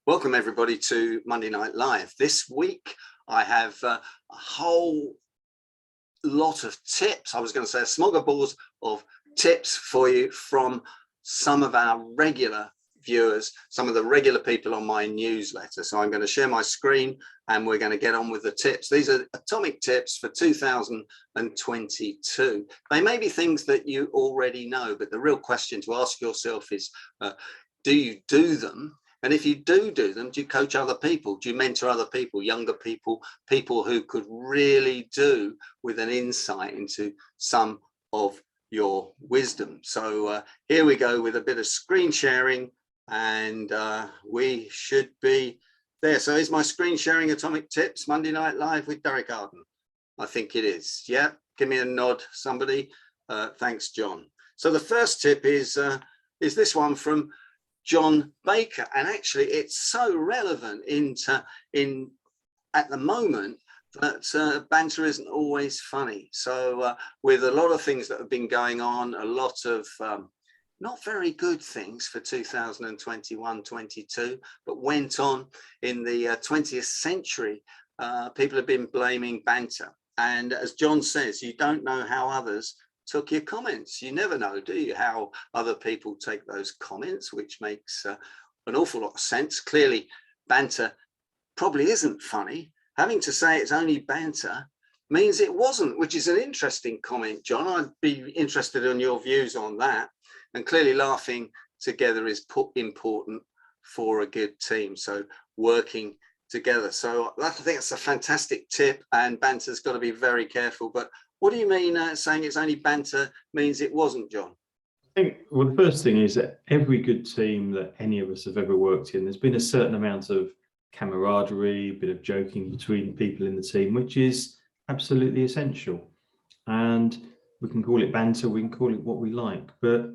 Welcome everybody to Monday Night Live. This week I have a whole lot of tips. I was going to say a smorgasbord of tips for you from some of our regular viewers, some of the regular people on my newsletter. So I'm going to share my screen and we're going to get on with the tips. These are atomic tips for 2022. They may be things that you already know, but the real question to ask yourself is, do you do them? And if you do them, do you coach other people? Do you mentor other people, younger people, people who could really do with an insight into some of your wisdom? So here we go with a bit of screen sharing, and we should be there. So is my screen sharing atomic tips, Monday Night Live with Derek Arden? I think it is. Yeah, give me a nod, somebody. Thanks, John. So the first tip is this one from John Baker, and actually it's so relevant at the moment that banter isn't always funny. So with a lot of things that have been going on, a lot of not very good things for 2021-22, but went on in the 20th century, people have been blaming banter. And as John says, you don't know how others took your comments. You never know, do you, how other people take those comments, which makes an awful lot of sense. Clearly, banter probably isn't funny. Having to say it's only banter means it wasn't, which is an interesting comment, John. I'd be interested in your views on that. And clearly laughing together is important for a good team. So working together. So I think that's a fantastic tip, and banter's got to be very careful. But what do you mean saying it's only banter means it wasn't, John? I think, well, the first thing is that every good team that any of us have ever worked in, there's been a certain amount of camaraderie, a bit of joking between people in the team, which is absolutely essential. And we can call it banter, we can call it what we like. But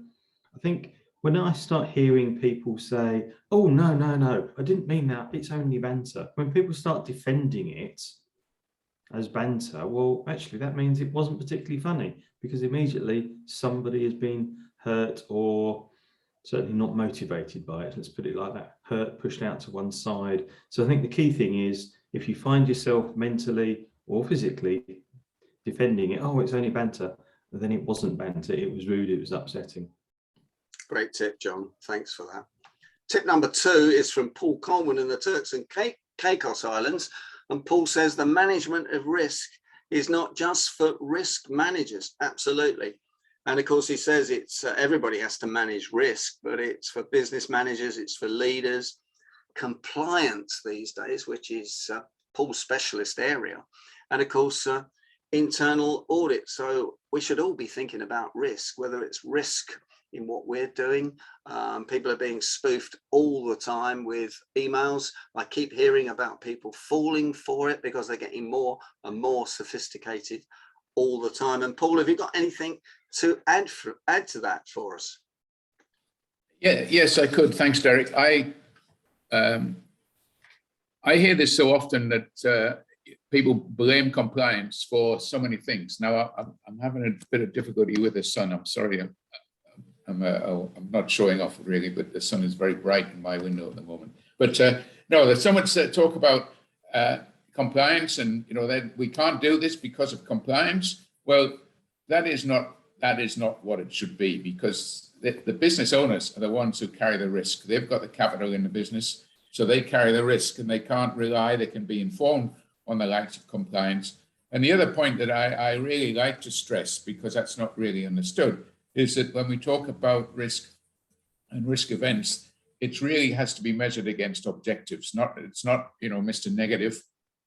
I think when I start hearing people say, oh, no, I didn't mean that, it's only banter. When people start defending it as banter, well, actually that means it wasn't particularly funny, because immediately somebody has been hurt or certainly not motivated by it. Let's put it like that, hurt, pushed out to one side. So I think the key thing is, if you find yourself mentally or physically defending it, oh, it's only banter, then it wasn't banter, it was rude, it was upsetting. Great tip, John. Thanks for that. Tip number 2 is from Paul Coleman in the Turks and Caicos Islands. And Paul says the management of risk is not just for risk managers. Absolutely. And of course, he says it's everybody has to manage risk, but it's for business managers, it's for leaders. Compliance these days, which is Paul's specialist area. And of course, internal audit. So we should all be thinking about risk, whether it's risk in what we're doing. People are being spoofed all the time with emails. I keep hearing about people falling for it because they're getting more and more sophisticated all the time. And Paul, have you got anything to add to that for us? Yes, I could. Thanks, Derek. I hear this so often that people blame compliance for so many things. Now, I'm having a bit of difficulty with the sun. I'm sorry. I'm not showing off really, but the sun is very bright in my window at the moment. But no, there's so much talk about compliance, and that we can't do this because of compliance. Well, that is not what it should be, because the business owners are the ones who carry the risk. They've got the capital in the business, so they carry the risk, and they can't rely. They can be informed on the likes of compliance. And the other point that I really like to stress, because that's not really understood, is that when we talk about risk and risk events, it really has to be measured against objectives. It's not Mr. Negative,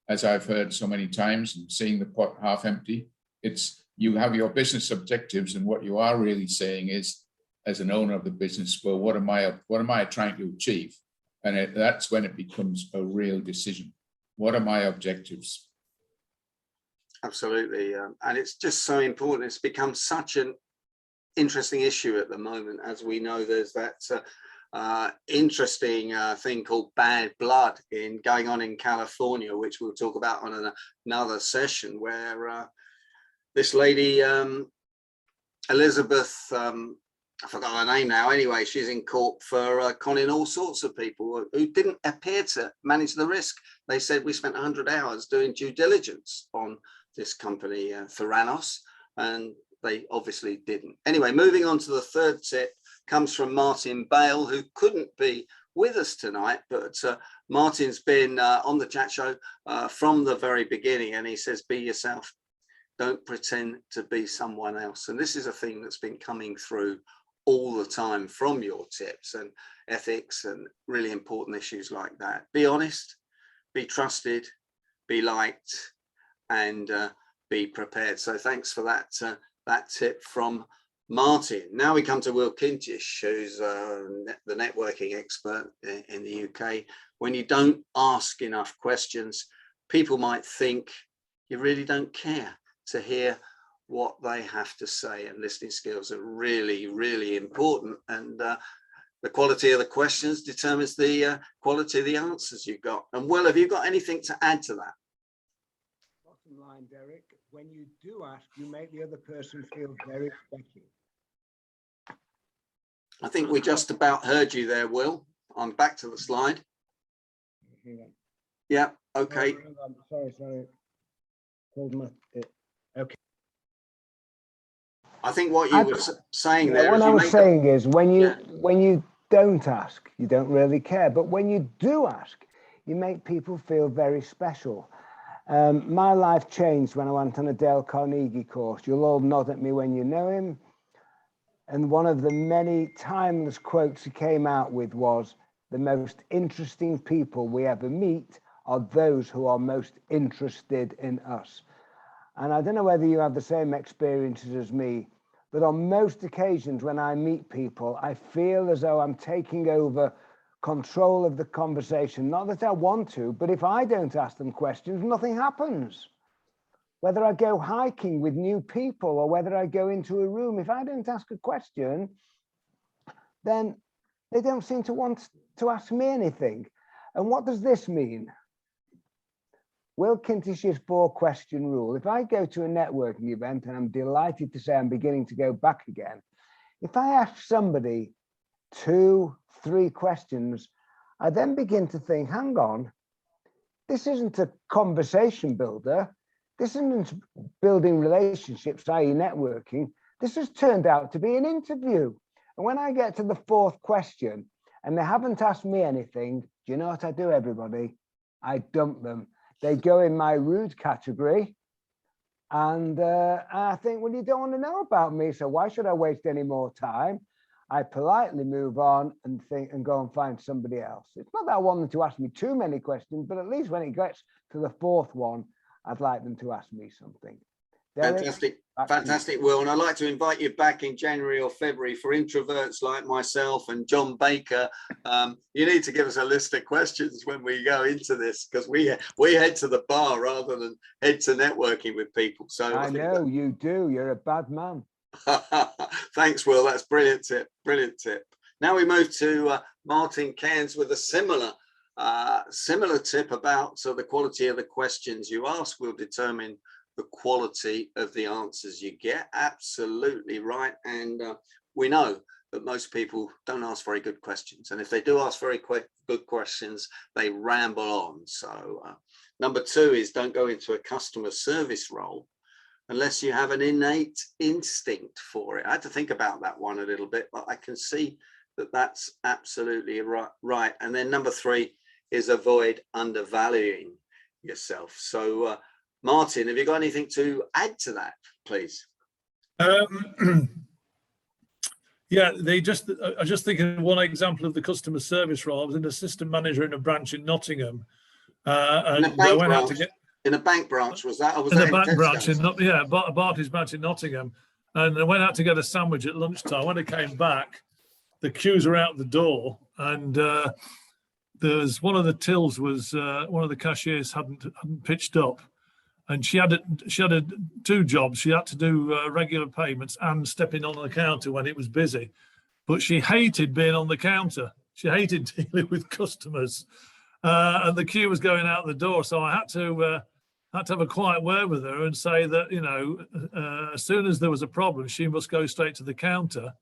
as I've heard so many times, and seeing the pot half empty. It's you have your business objectives, and what you are really saying is, as an owner of the business, well, what am I trying to achieve? And that's when it becomes a real decision. What are my objectives? Absolutely, and it's just so important. It's become such an interesting issue at the moment. As we know, there's that interesting thing called bad blood going on in California, which we'll talk about on another session, where this lady Elizabeth I forgot her name now. Anyway, she's in court for conning all sorts of people who didn't appear to manage the risk. They said we spent 100 hours doing due diligence on this company, Theranos, and they obviously didn't. Anyway, moving on to the third tip, comes from Martin Bale, who couldn't be with us tonight, but Martin's been on the chat show from the very beginning, and he says, be yourself. Don't pretend to be someone else. And this is a theme that's been coming through all the time from your tips and ethics and really important issues like that. Be honest, be trusted, be liked, and be prepared. So thanks for that tip from Martin. Now we come to Will Kintish, who's the networking expert in the UK. When you don't ask enough questions, people might think you really don't care to hear what they have to say, and listening skills are really, really important. And the quality of the questions determines the quality of the answers you got. And Will, have you got anything to add to that? Bottom line, Derek, when you do ask, you make the other person feel very special. I think we just about heard you there, Will. I'm back to the slide. Yeah, okay. Oh, sorry. Hold my, okay. I think what you were saying there. What I was saying is when you don't ask, you don't really care. But when you do ask, you make people feel very special. My life changed when I went on a Dale Carnegie course. You'll all nod at me when you know him. And one of the many timeless quotes he came out with was, the most interesting people we ever meet are those who are most interested in us. And I don't know whether you have the same experiences as me, but on most occasions when I meet people, I feel as though I'm taking over control of the conversation. Not that I want to, but if I don't ask them questions, nothing happens. Whether I go hiking with new people or whether I go into a room, if I don't ask a question, then they don't seem to want to ask me anything. And what does this mean? Will Kintish's 4-question rule. If I go to a networking event, and I'm delighted to say I'm beginning to go back again, if I ask somebody 2, 3 questions, I then begin to think, hang on, this isn't a conversation builder. This isn't building relationships, i.e. networking. This has turned out to be an interview. And when I get to the 4th question and they haven't asked me anything, do you know what I do, everybody? I dump them. They go in my rude category. And I think, well, you don't want to know about me, so why should I waste any more time? I politely move on and think and go and find somebody else. It's not that I want them to ask me too many questions, but at least when it gets to the 4th one, I'd like them to ask me something. Derek, fantastic, Will. And I'd like to invite you back in January or February for introverts like myself and John Baker. You need to give us a list of questions when we go into this, because we head to the bar rather than head to networking with people. So I know you do. You're a bad man. Thanks, Will. That's brilliant tip. Brilliant tip. Now we move to Martin Cairns with a similar tip about the quality of the questions you ask will determine the quality of the answers you get. Absolutely right. And we know that most people don't ask very good questions. And if they do ask very good questions, they ramble on. So number 2 is don't go into a customer service role unless you have an innate instinct for it. I had to think about that one a little bit, but I can see that that's absolutely right. And then number 3 is avoid undervaluing yourself. So Martin, have you got anything to add to that, please? Yeah, I just thinking of one example of the customer service role. I was an assistant manager in a branch in Nottingham. And I went out to get in a bank branch, was that? Or was in that a bank branch in Barclays branch in Nottingham. And I went out to get a sandwich at lunchtime. When I came back, the queues were out the door, and there's one of the tills was one of the cashiers hadn't pitched up, and she had 2 jobs. She had to do regular payments and stepping on the counter when it was busy, but she hated being on the counter. She hated dealing with customers, and the queue was going out the door. So I had to have a quiet word with her and say that, you know, as soon as there was a problem, she must go straight to the counter.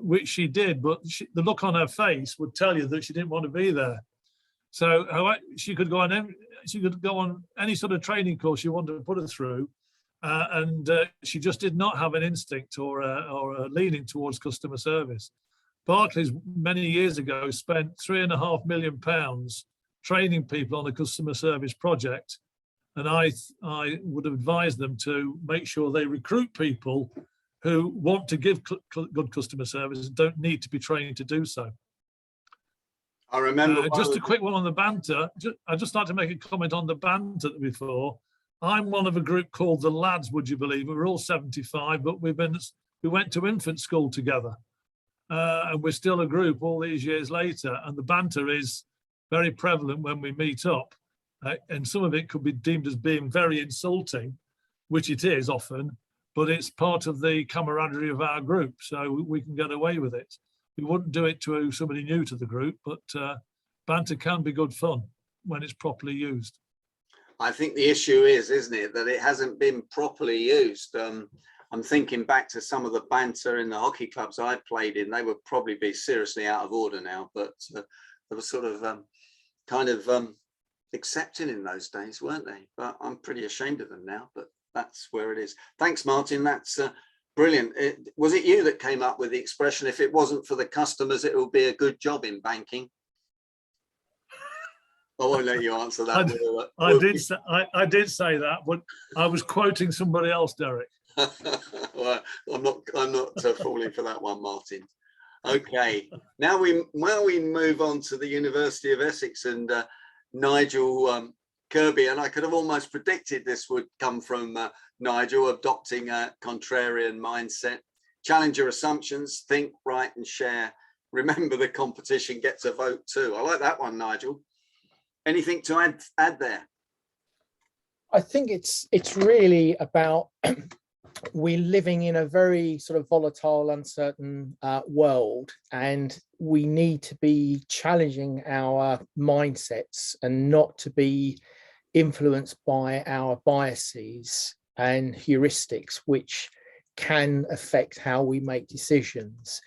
which she did, but the look on her face would tell you that she didn't want to be there. So she could go on any sort of training course you wanted to put her through, and she just did not have an instinct or a leaning towards customer service. Barclays many years ago spent £3.5 million training people on a customer service project, and I would advise them to make sure they recruit people who want to give good customer service and don't need to be trained to do so. I remember just a quick one on the banter. I'd just like to make a comment on the banter before. I'm one of a group called the Lads, would you believe? We're all 75, but we went to infant school together. And we're still a group all these years later. And the banter is very prevalent when we meet up. And some of it could be deemed as being very insulting, which it is often, but it's part of the camaraderie of our group. So we can get away with it. We wouldn't do it to somebody new to the group, but banter can be good fun when it's properly used. I think the issue is, isn't it, that it hasn't been properly used. I'm thinking back to some of the banter in the hockey clubs I played in. They would probably be seriously out of order now, but they were sort of accepted in those days, weren't they? But I'm pretty ashamed of them now, but that's where it is. Thanks, Martin. That's brilliant. Was it you that came up with the expression, if it wasn't for the customers, it would be a good job in banking? I won't let you answer that. I did say that, but I was quoting somebody else, Derek. Well, I'm not falling for that one, Martin. Okay, now we move on to the University of Essex and Nigel Kirby, and I could have almost predicted this would come from Nigel, adopting a contrarian mindset, challenge your assumptions, think, write and share. Remember, the competition gets a vote too. I like that one, Nigel. Anything to add there? I think it's really about we're living in a very sort of volatile, uncertain world, and we need to be challenging our mindsets and not to be influenced by our biases and heuristics, which can affect how we make decisions.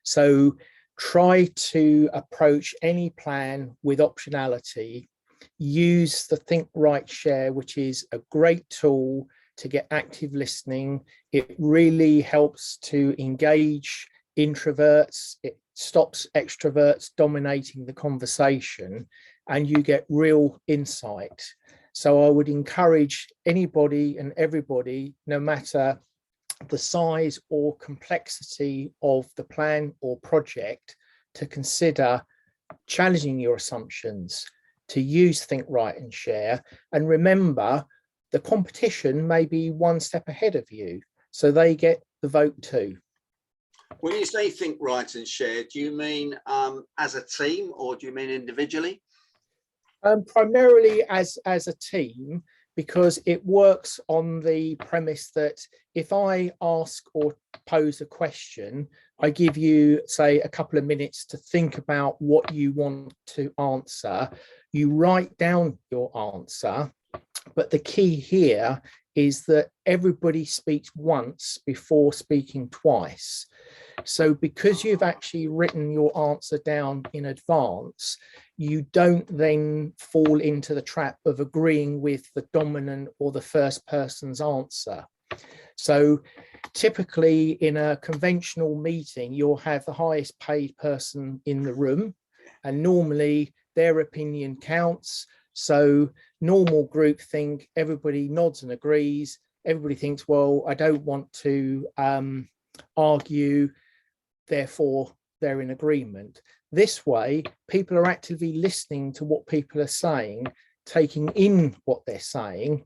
So try to approach any plan with optionality. Use the Think, Write, Share, which is a great tool to get active listening. It really helps to engage introverts. It stops extroverts dominating the conversation, and you get real insight. So I would encourage anybody and everybody, no matter the size or complexity of the plan or project, to consider challenging your assumptions, to use Think, Write and Share. And remember, the competition may be one step ahead of you, so they get the vote too. When you say Think, Write and Share, do you mean as a team, or do you mean individually? Primarily as a team, because it works on the premise that if I ask or pose a question, I give you, say, a couple of minutes to think about what you want to answer. You write down your answer, but the key here is that everybody speaks once before speaking twice. So because you've actually written your answer down in advance, you don't then fall into the trap of agreeing with the dominant or the first person's answer. So typically in a conventional meeting, you'll have the highest paid person in the room, and normally their opinion counts. So normal group think, everybody nods and agrees. Everybody thinks, well, I don't want to argue, therefore they're in agreement. This way, people are actively listening to what people are saying, taking in what they're saying,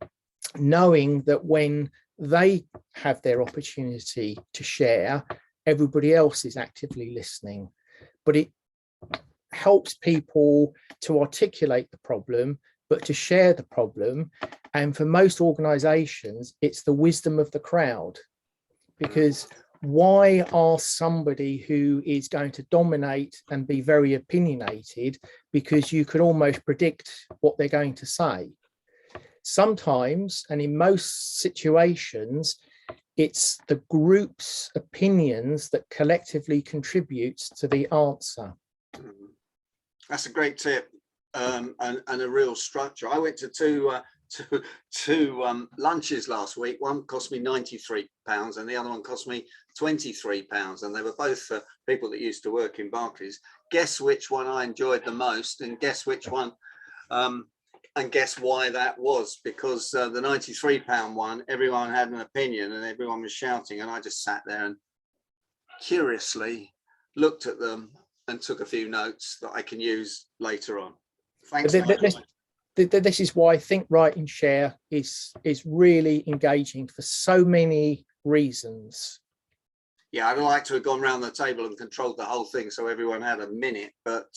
knowing that when they have their opportunity to share, everybody else is actively listening. But it helps people to articulate the problem, but to share the problem. And for most organizations, it's the wisdom of the crowd, because why ask somebody who is going to dominate and be very opinionated, because you can almost predict what they're going to say. Sometimes, and in most situations, It's the group's opinions that collectively contributes to the answer. That's a great tip, and a real structure. I went to two lunches last week. One cost me £93 and the other one cost me £23, and they were both for people that used to work in Barclays. Guess which one I enjoyed the most, and guess which one, and guess why that was. Because the £93 one, everyone had an opinion and everyone was shouting, and I just sat there and curiously looked at them and took a few notes that I can use later on. Thanks. This is why Think, Write and Share is really engaging for so many reasons. Yeah, I'd like to have gone around the table and controlled the whole thing so everyone had a minute, but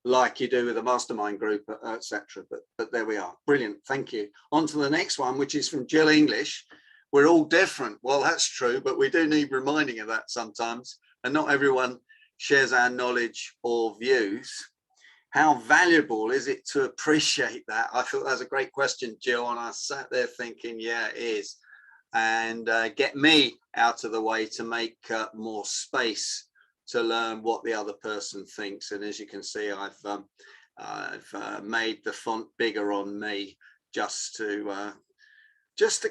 like you do with a mastermind group, etc. But there we are. Brilliant. Thank you. On to the next one, which is from Jill English. We're all different. Well, that's true, but we do need reminding of that sometimes. And not everyone shares our knowledge or views. How valuable is it to appreciate that? I thought that was a great question, Jill, and I sat there thinking, yeah, it is. And get me out of the way to make more space to learn what the other person thinks. And as you can see, I've made the font bigger on me just to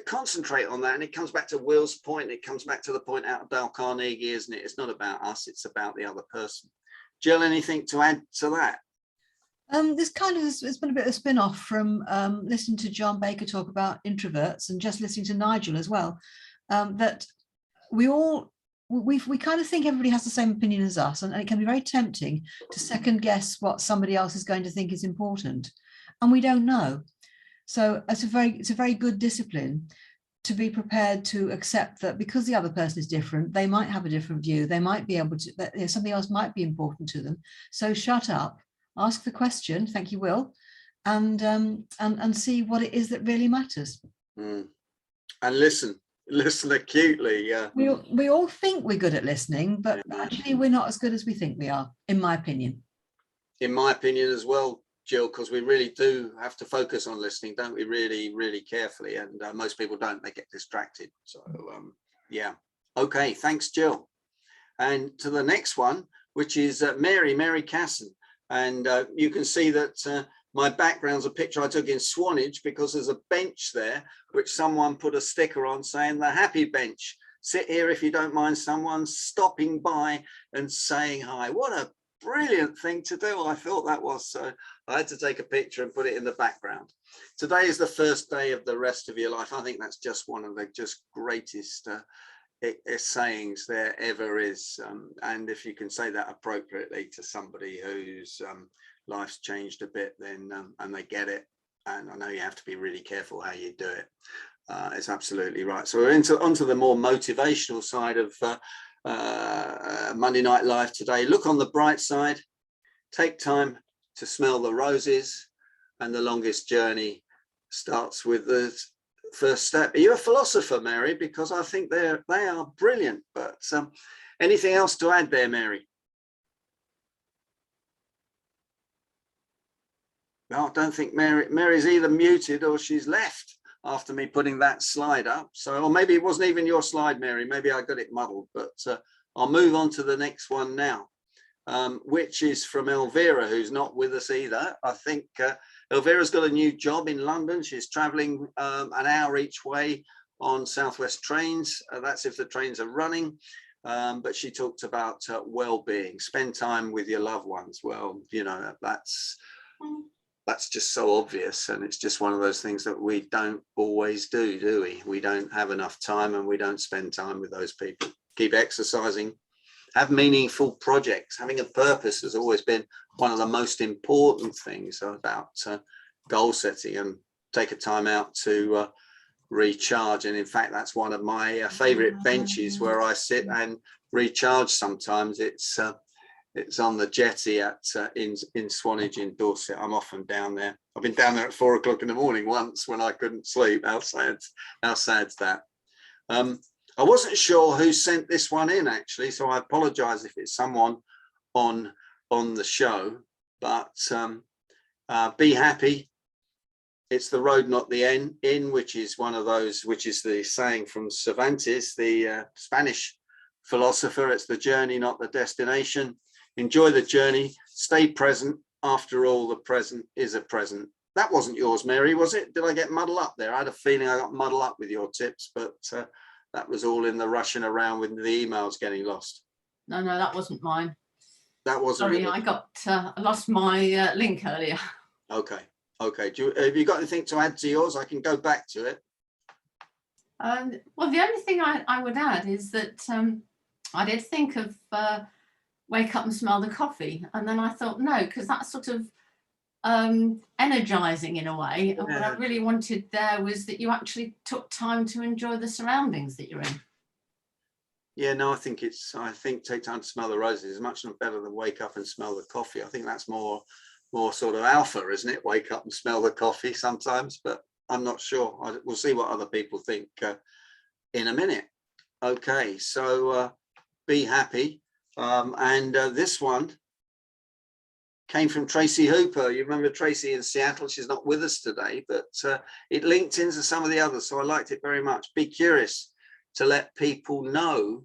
concentrate on that. And it comes back to Will's point. It comes back to the point out of Dale Carnegie, isn't it? It's not about us, it's about the other person. Jill, anything to add to that? This kind of it's been a bit of a spin-off from listening to John Baker talk about introverts and just listening to Nigel as well, that we kind of think everybody has the same opinion as us, and it can be very tempting to second guess what somebody else is going to think is important, and we don't know. So it's a very good discipline to be prepared to accept that because the other person is different, they might have a different view, they might be able to, something else might be important to them. So shut up, ask the question, thank you, Will, and see what it is that really matters. And listen acutely. Yeah. We all think we're good at listening, but actually we're not as good as we think we are, in my opinion. In my opinion as well, Jill, because we really do have to focus on listening, don't we? Really, really carefully. And most people don't, they get distracted. So yeah. Okay, thanks, Jill. And to the next one, which is Mary Casson. And you can see that my background's a picture I took in Swanage, because there's a bench there, which someone put a sticker on saying the happy bench. Sit here if you don't mind someone stopping by and saying hi. What a brilliant thing to do. I thought that was, so I had to take a picture and put it in the background. Today is the first day of the rest of your life. I think that's just one of the greatest sayings there ever is, and if you can say that appropriately to somebody whose life's changed a bit, then and they get it, and I know you have to be really careful how you do it, it's absolutely right. So we're onto the more motivational side of Monday Night Live today. Look on the bright side, take time to smell the roses, and the longest journey starts with the first step. Are you a philosopher, Mary? Because I think they are brilliant. But anything else to add there, Mary? No, I don't think Mary's either muted or she's left after me putting that slide up. So, or maybe it wasn't even your slide, Mary. Maybe I got it muddled. But I'll move on to the next one now, which is from Elvira, who's not with us either. I think Elvira's got a new job in London. She's traveling an hour each way on Southwest trains. That's if the trains are running. But she talked about well-being, spend time with your loved ones. Well, you know, that's just so obvious. And it's just one of those things that we don't always do we? We don't have enough time, and we don't spend time with those people. Keep exercising. Have meaningful projects. Having a purpose has always been one of the most important things about goal setting, and take a time out to recharge. And in fact, that's one of my favorite benches where I sit and recharge sometimes. It's on the jetty in Swanage in Dorset. I'm often down there. I've been down there at 4 o'clock in the morning once when I couldn't sleep. How sad's that? I wasn't sure who sent this one in, actually, so I apologize if it's someone on the show, but be happy, it's the road, not the inn, which is one of those, which is the saying from Cervantes, the Spanish philosopher. It's the journey, not the destination. Enjoy the journey, stay present. After all, the present is a present. That wasn't yours, Mary, was it? Did I get muddled up there? I had a feeling I got muddled up with your tips, but that was all in the rushing around with the emails getting lost. No, that wasn't mine. That wasn't. Sorry, really. I lost my link earlier. Okay. Have you got anything to add to yours? I can go back to it. Well, the only thing I would add is that I did think of wake up and smell the coffee, and then I thought no, because that's sort of energizing in a way. And what I really wanted there was that you actually took time to enjoy the surroundings that you're in. Yeah, no, I think take time to smell the roses is much better than wake up and smell the coffee. I think that's more sort of alpha, isn't it? Wake up and smell the coffee sometimes, but I'm not sure. We'll see what other people think in a minute. Okay, so be happy. And this one came from Tracy Hooper. You remember Tracy in Seattle? She's not with us today, but it linked into some of the others, so I liked it very much. Be curious to let people know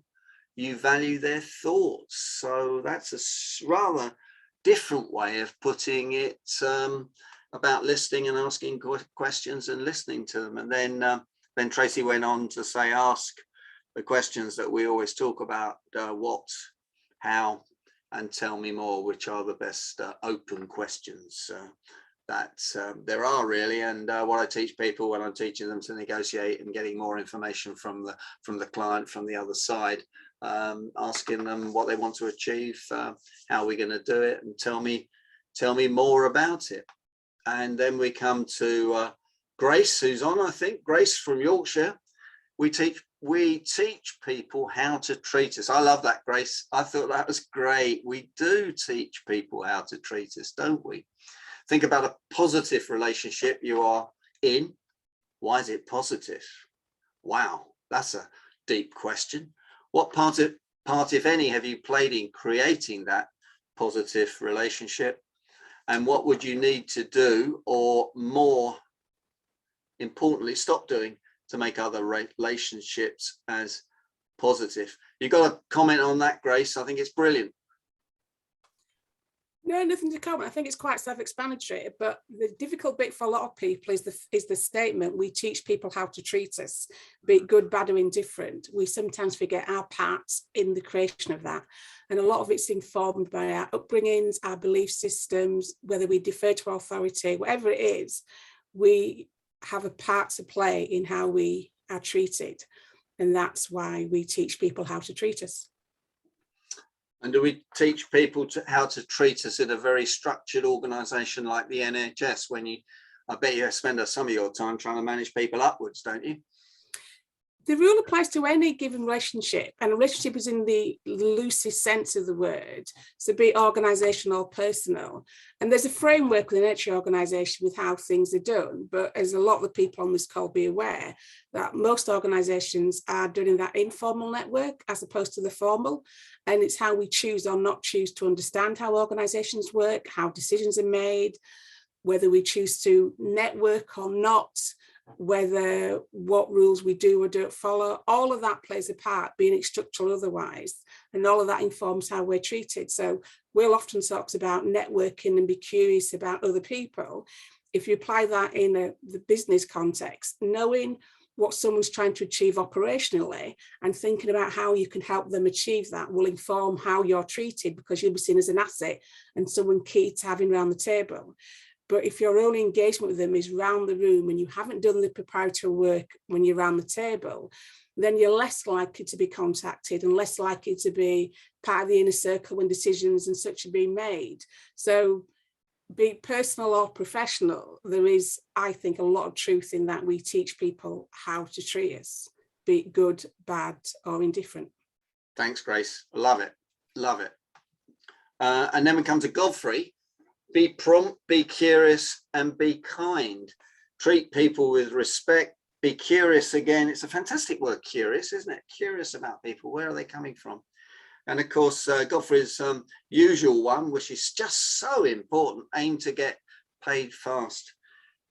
you value their thoughts. So that's a rather different way of putting it, about listening and asking questions and listening to them. And then Tracy went on to say, ask the questions that we always talk about, what, how, and tell me more, which are the best open questions that there are really. And what I teach people when I'm teaching them to negotiate and getting more information from the client, from the other side, asking them what they want to achieve, how we're going to do it, and tell me more about it. And then we come to Grace, who's on, I think. Grace from Yorkshire. We teach people how to treat us. I love that, Grace. I thought that was great. We do teach people how to treat us, don't we? Think about a positive relationship you are in. Why is it positive? Wow, that's a deep question. What part, if any, have you played in creating that positive relationship? And what would you need to do, or more importantly, stop doing, to make other relationships as positive? You got a comment on that, Grace? I think it's brilliant. No, nothing to comment. I think it's quite self-explanatory, but the difficult bit for a lot of people is the statement, we teach people how to treat us, be it good, bad or indifferent. We sometimes forget our parts in the creation of that. And a lot of it's informed by our upbringings, our belief systems, whether we defer to authority, whatever it is, we have a part to play in how we are treated. And that's why we teach people how to treat us. And do we teach people how to treat us in a very structured organisation like the NHS? I bet you spend some of your time trying to manage people upwards, don't you? The rule applies to any given relationship, and a relationship is in the loosest sense of the word, so be it organisational or personal. And there's a framework within each organisation with how things are done, but as a lot of the people on this call be aware, that most organisations are doing that informal network as opposed to the formal, and it's how we choose or not choose to understand how organisations work, how decisions are made, whether we choose to network or not, whether what rules we do or don't follow, all of that plays a part, being it structural or otherwise, and all of that informs how we're treated. So Will often talks about networking and be curious about other people. If you apply that in the business context, knowing what someone's trying to achieve operationally and thinking about how you can help them achieve that will inform how you're treated, because you'll be seen as an asset and someone key to having around the table. But if your only engagement with them is round the room and you haven't done the preparatory work when you're around the table, then you're less likely to be contacted and less likely to be part of the inner circle when decisions and such are being made. So be it personal or professional, there is, I think, a lot of truth in that we teach people how to treat us, be it good, bad or indifferent. Thanks, Grace. Love it. Love it. And then we come to Godfrey. Be prompt, be curious, and be kind. Treat people with respect. Be curious again. It's a fantastic word, curious, isn't it? Curious about people. Where are they coming from? And of course, Godfrey's usual one, which is just so important, aim to get paid fast.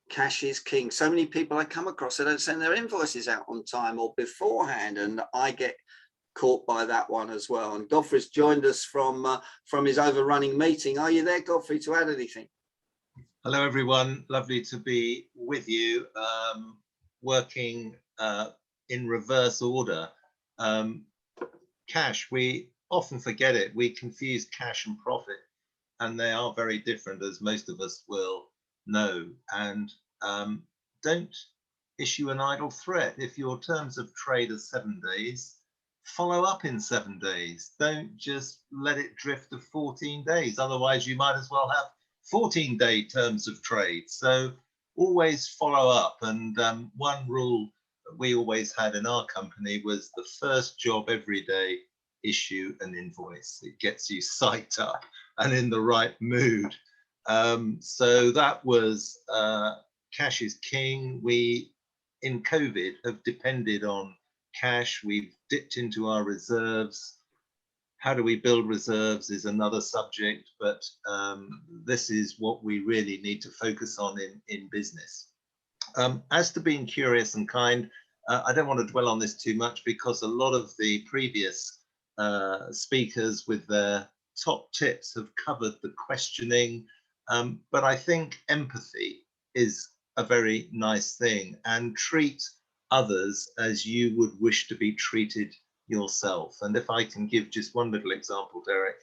cash is king. So many people I come across, they don't send their invoices out on time or beforehand, and I get caught by that one as well. And Godfrey's joined us from his overrunning meeting. Are you there, Godfrey, to add anything? Hello, everyone. Lovely to be with you. Working in reverse order. Cash, we often forget it. We confuse cash and profit, and they are very different, as most of us will know. And don't issue an idle threat. If your terms of trade are 7 days, follow up in 7 days. Don't just let it drift to 14 days. Otherwise, you might as well have 14-day terms of trade. So always follow up. And one rule that we always had in our company was the first job every day, issue an invoice. It gets you psyched up and in the right mood. So that was cash is king. We, in COVID, have depended on cash. We've dipped into our reserves. How do we build reserves is another subject, but this is what we really need to focus on in business. As to being curious and kind, I don't want to dwell on this too much because a lot of the previous speakers with their top tips have covered the questioning, but I think empathy is a very nice thing, and treat others as you would wish to be treated yourself. And if I can give just one little example, Derek,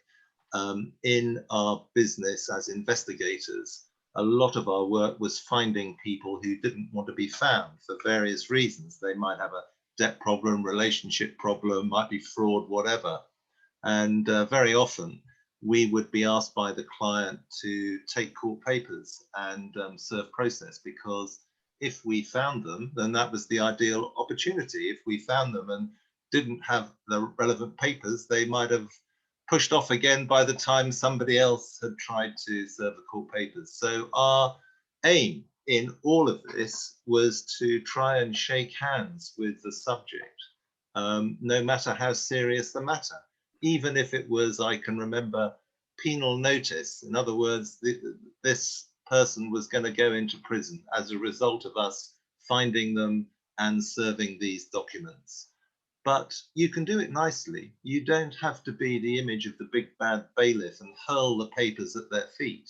in our business as investigators, a lot of our work was finding people who didn't want to be found for various reasons. They might have a debt problem, relationship problem, might be fraud, whatever. And very often we would be asked by the client to take court papers and serve process, because if we found them, then that was the ideal opportunity. If we found them and didn't have the relevant papers, they might have pushed off again by the time somebody else had tried to serve the court papers. So our aim in all of this was to try and shake hands with the subject, no matter how serious the matter. Even if it was, I can remember, penal notice. In other words, this person was going to go into prison as a result of us finding them and serving these documents. But you can do it nicely. You don't have to be the image of the big bad bailiff and hurl the papers at their feet.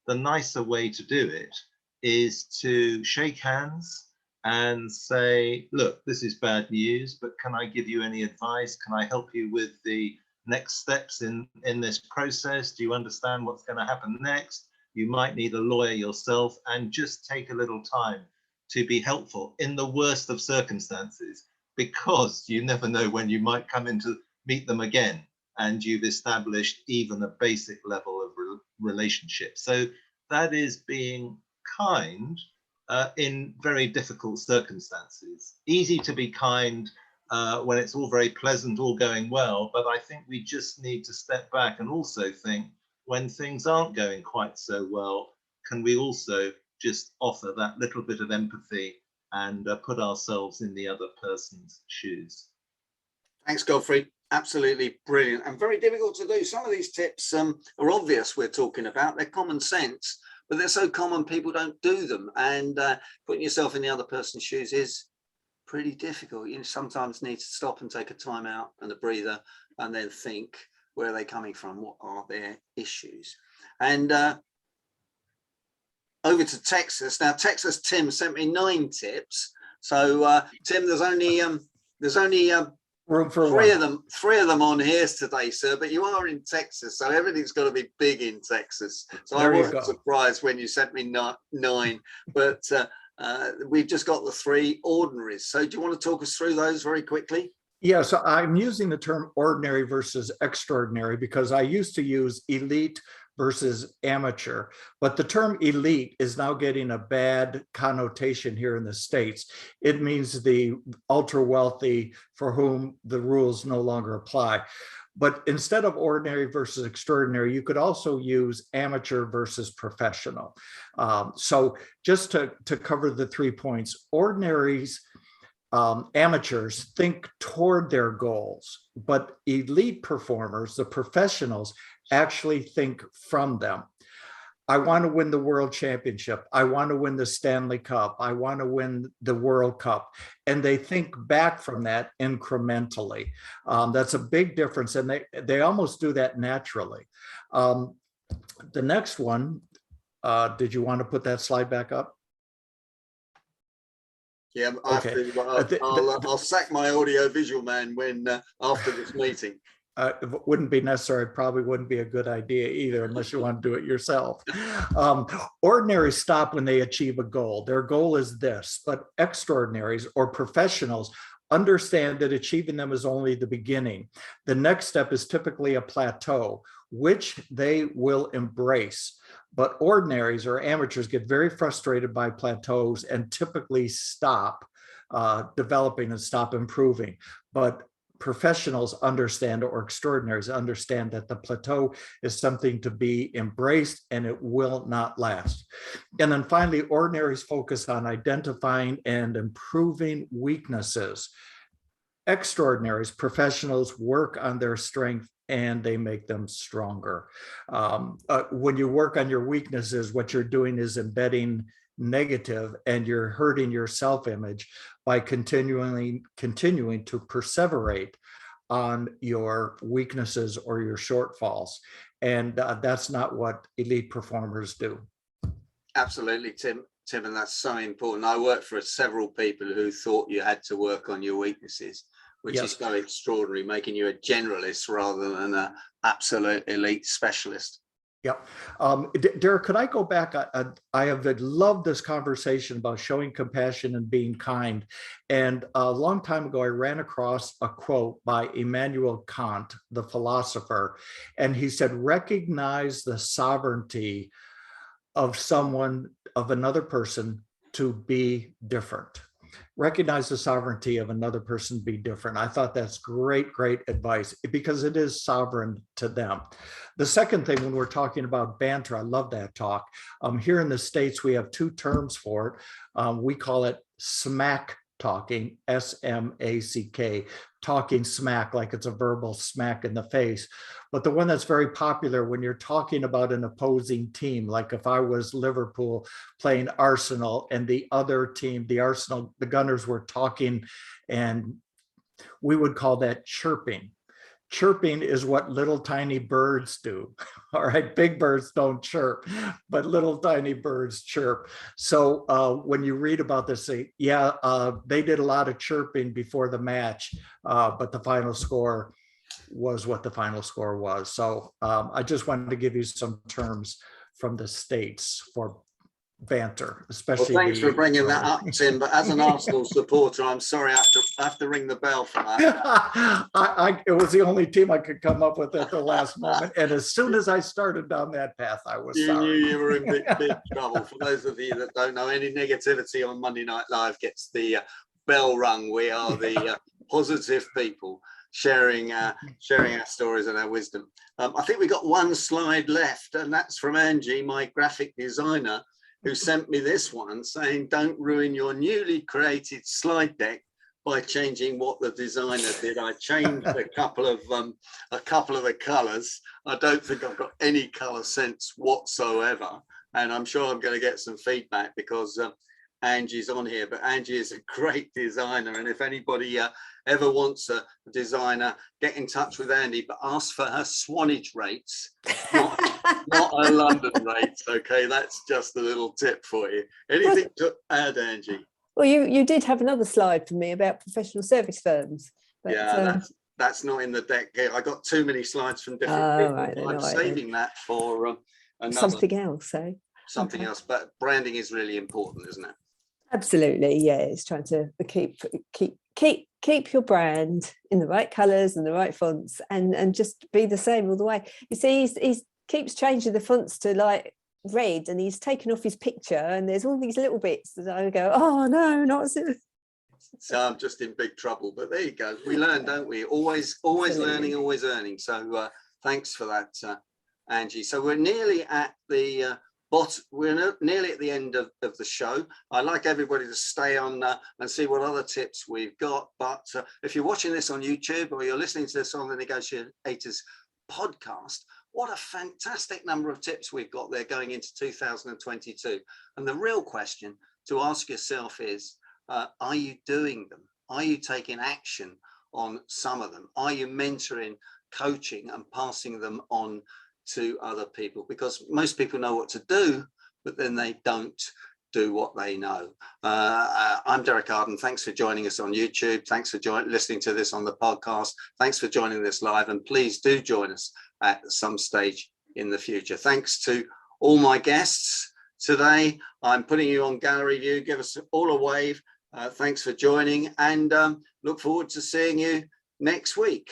The nicer way to do it is to shake hands and say, look, this is bad news, but can I give you any advice? Can I help you with the next steps in this process? Do you understand what's going to happen next? You might need a lawyer yourself, and just take a little time to be helpful in the worst of circumstances, because you never know when you might come in to meet them again and you've established even a basic level of relationship. So that is being kind in very difficult circumstances. Easy to be kind when it's all very pleasant, all going well, but I think we just need to step back and also think, when things aren't going quite so well, can we also just offer that little bit of empathy and put ourselves in the other person's shoes? Thanks, Godfrey. Absolutely brilliant and very difficult to do. Some of these tips are obvious we're talking about. They're common sense, but they're so common people don't do them. And putting yourself in the other person's shoes is pretty difficult. You sometimes need to stop and take a time out and a breather and then think, where are they coming from? What are their issues? And over to Texas. Now, Texas Tim sent me 9 tips. So Tim, there's only Room for three of them on here today, sir, but you are in Texas, so everything's got to be big in Texas. So I wasn't surprised when you sent me 9, but we've just got the 3 ordinaries. So do you want to talk us through those very quickly? Yeah, so I'm using the term ordinary versus extraordinary because I used to use elite versus amateur, but the term elite is now getting a bad connotation here in the States. It means the ultra wealthy for whom the rules no longer apply. But instead of ordinary versus extraordinary, you could also use amateur versus professional. So just to cover the 3 points, ordinaries, amateurs think toward their goals, but elite performers, the professionals, actually think from them. I want to win the world championship. I want to win the Stanley Cup. I want to win the World Cup. And they think back from that incrementally. That's a big difference. And they almost do that naturally. The next one, did you want to put that slide back up? Yeah, I'll sack my audio visual man when after this meeting. It wouldn't be necessary, probably wouldn't be a good idea either, unless you want to do it yourself. Ordinaries stop when they achieve a goal. Their goal is this, but extraordinaries or professionals understand that achieving them is only the beginning. The next step is typically a plateau, which they will embrace. But ordinaries or amateurs get very frustrated by plateaus and typically stop developing and stop improving. But professionals understand, or extraordinaries understand, that the plateau is something to be embraced and it will not last. And then finally, ordinaries focus on identifying and improving weaknesses. Extraordinaries, professionals, work on their strength and they make them stronger. When you work on your weaknesses, what you're doing is embedding negative, and you're hurting your self-image by continuing to perseverate on your weaknesses or your shortfalls. And that's not what elite performers do. Absolutely, Tim, and that's so important. I worked for several people who thought you had to work on your weaknesses, which is so extraordinary, making you a generalist rather than an absolute elite specialist. Yep. Derek, could I go back? I have loved this conversation about showing compassion and being kind. And a long time ago, I ran across a quote by Immanuel Kant, the philosopher. And he said, recognize the sovereignty of someone, of another person, to be different. Recognize the sovereignty of another person, be different. I thought that's great advice, because it is sovereign to them. The second thing, when we're talking about banter, I love that talk. Here in the States, we have two terms for it. We call it smack talking, S-M-A-C-K, talking smack, like it's a verbal smack in the face. But the one that's very popular when you're talking about an opposing team, like if I was Liverpool playing Arsenal and the other team, the Gunners, were talking, and we would call that chirping. Chirping is what little tiny birds do. All right, big birds don't chirp, but little tiny birds chirp. So when you read about this, say, yeah, they did a lot of chirping before the match, but the final score was what the final score was. So I just wanted to give you some terms from the States for banter, especially. Well, thanks for bringing that up, Tim. But as an Arsenal supporter, I'm sorry, I have to ring the bell for that. It was the only team I could come up with at the last moment, and as soon as I started down that path, I was sorry. You knew you were in big trouble. For those of you that don't know, any negativity on Monday Night Live gets the bell rung. We are the positive people sharing our stories and our wisdom. I think we got one slide left, and that's from Angie, my graphic designer, who sent me this one saying, don't ruin your newly created slide deck by changing what the designer did. I changed a couple of the colors. I don't think I've got any color sense whatsoever. And I'm sure I'm going to get some feedback because Angie's on here, but Angie is a great designer. And if anybody ever wants a designer, get in touch with Andy, but ask for her Swanage rates, not her London rates. Okay, that's just a little tip for you. Anything to add, Angie? Well, you did have another slide for me about professional service firms. But, yeah, that's not in the deck here. I got too many slides from different people. Right, I'm saving that for something else. Something else, but branding is really important, isn't it? Absolutely, yeah. It's trying to keep your brand in the right colours and the right fonts, and just be the same all the way. You see, he keeps changing the fonts to like red, and he's taken off his picture, and there's all these little bits that I go, oh no, not so. So I'm just in big trouble. But there you go. We learn, don't we? Always learning, always earning. So thanks for that, Angie. So we're nearly at the we're nearly at the end of the show. I'd like everybody to stay on and see what other tips we've got. But if you're watching this on YouTube or you're listening to this on the Negotiators podcast, What a fantastic number of tips we've got there going into 2022. And the real question to ask yourself is, are you doing them? Are you taking action on some of them? Are you mentoring, coaching, and passing them on to other people? Because most people know what to do, but then they don't do what they know. I'm Derek Arden. Thanks for joining us on YouTube. Thanks for listening to this on the podcast. Thanks for joining this live, and please do join us at some stage in the future. Thanks to all my guests today. I'm putting you on gallery view. Give us all a wave. Thanks for joining, and look forward to seeing you next week.